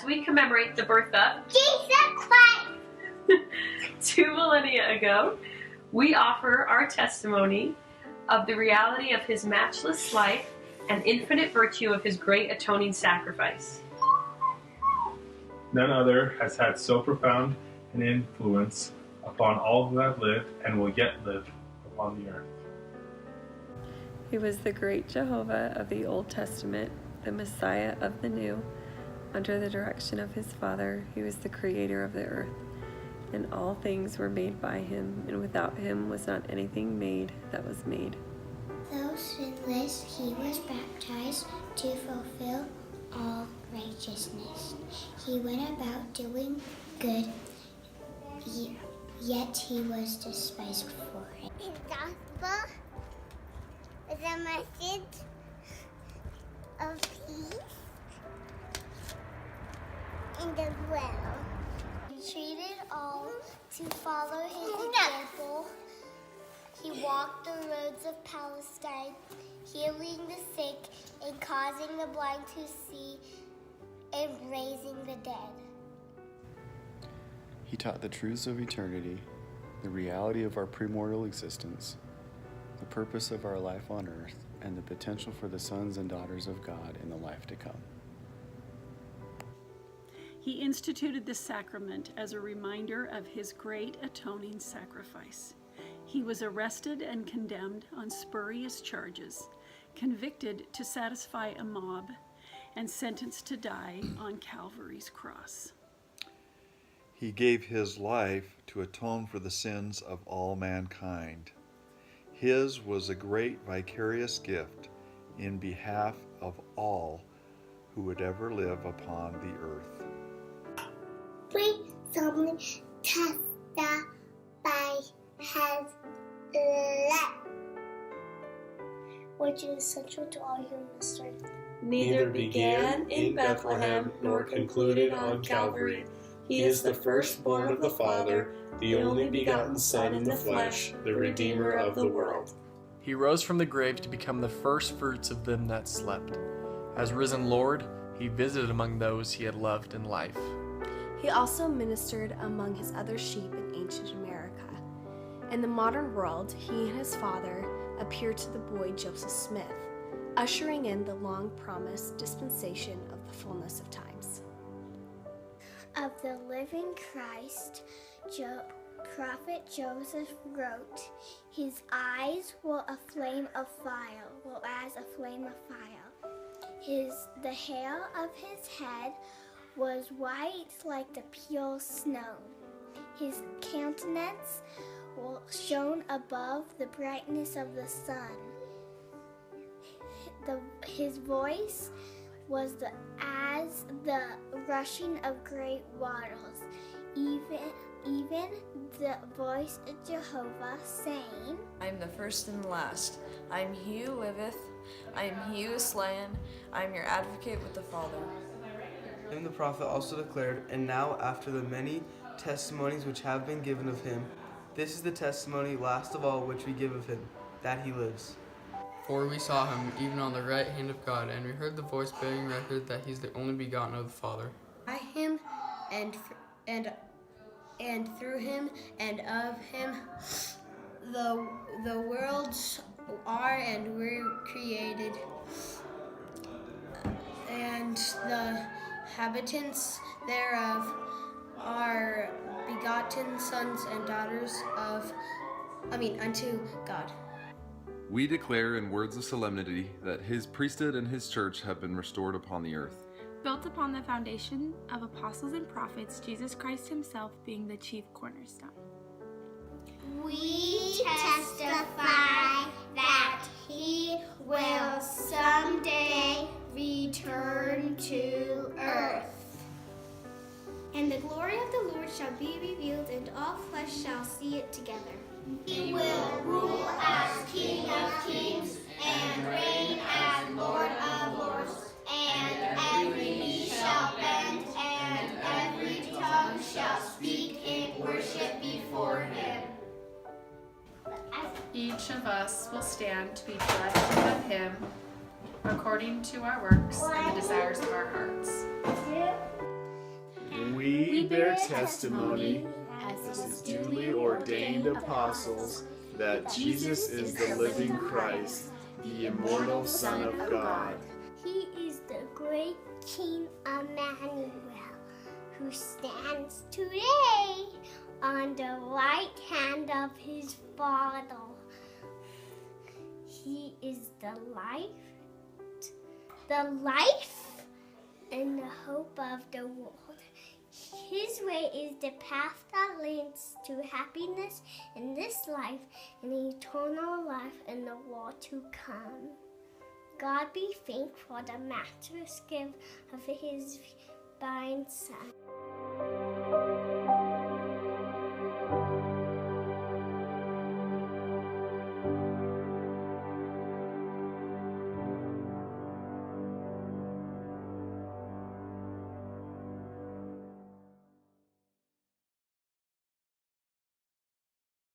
we commemorate the birth of Jesus Christ! 2 millennia ago, we offer our testimony of the reality of his matchless life and infinite virtue of his great atoning sacrifice. None other has had so profound an influence upon all who have lived and will yet live upon the earth. He was the great Jehovah of the Old Testament, the Messiah of the New. Under the direction of his Father, he was the creator of the earth, and all things were made by him, and without him was not anything made that was made. Though sinless, he was baptized to fulfill all righteousness. He went about doing good, yet he was despised for it. The gospel is a message of peace in the world. He treated all to follow his example. He walked the roads of Palestine, healing the sick and causing the blind to see and raising the dead. He taught the truths of eternity, the reality of our premortal existence, the purpose of our life on earth, and the potential for the sons and daughters of God in the life to come. He instituted the sacrament as a reminder of his great atoning sacrifice. He was arrested and condemned on spurious charges, convicted to satisfy a mob, and sentenced to die on Calvary's cross. He gave his life to atone for the sins of all mankind. His was a great vicarious gift in behalf of all who would ever live upon the earth. We solemnly testify has left, which is central to all human history. Neither began in Bethlehem nor concluded on Calvary. He is the firstborn of the Father, the only begotten Son in the flesh, the Redeemer of the world. He rose from the grave to become the first fruits of them that slept. As risen Lord, he visited among those he had loved in life. He also ministered among his other sheep in ancient America. In the modern world, he and his father appeared to the boy Joseph Smith, ushering in the long-promised dispensation of the fullness of times. Of the living Christ, Prophet Joseph wrote, "His eyes were a flame of fire, The hair of his head was white like the pure snow. His countenance shone above the brightness of the sun. His voice was as the rushing of great waters, even the voice of Jehovah, saying, I am the first and the last. I am he who liveth. I am he who is slain. I am your advocate with the Father. Him the prophet also declared, and now after the many testimonies which have been given of him, this is the testimony last of all which we give of him, that he lives. For we saw him even on the right hand of God, and we heard the voice bearing record that he is the only begotten of the Father. By him and through him and of him the worlds are and were created, and the inhabitants thereof are begotten sons and daughters unto God. We declare in words of solemnity that his priesthood and his church have been restored upon the earth. Built upon the foundation of apostles and prophets, Jesus Christ himself being the chief cornerstone. We testify that he will someday return to earth. And the glory of the Lord shall be revealed, and all flesh shall see it together. He will rule as King of kings and reign as Lord of lords, and every knee shall bend and every tongue shall speak in worship before him. Each of us will stand to be judged of him according to our works and the desires of our hearts. We bear testimony as his duly ordained apostles that Jesus is the living Christ, the immortal Son of God. He is the great King Emmanuel, who stands today on the right hand of his Father. He is the life and the hope of the world. His way is the path that leads to happiness in this life and eternal life in the world to come. God be thankful for the matchless gift of his divine Son.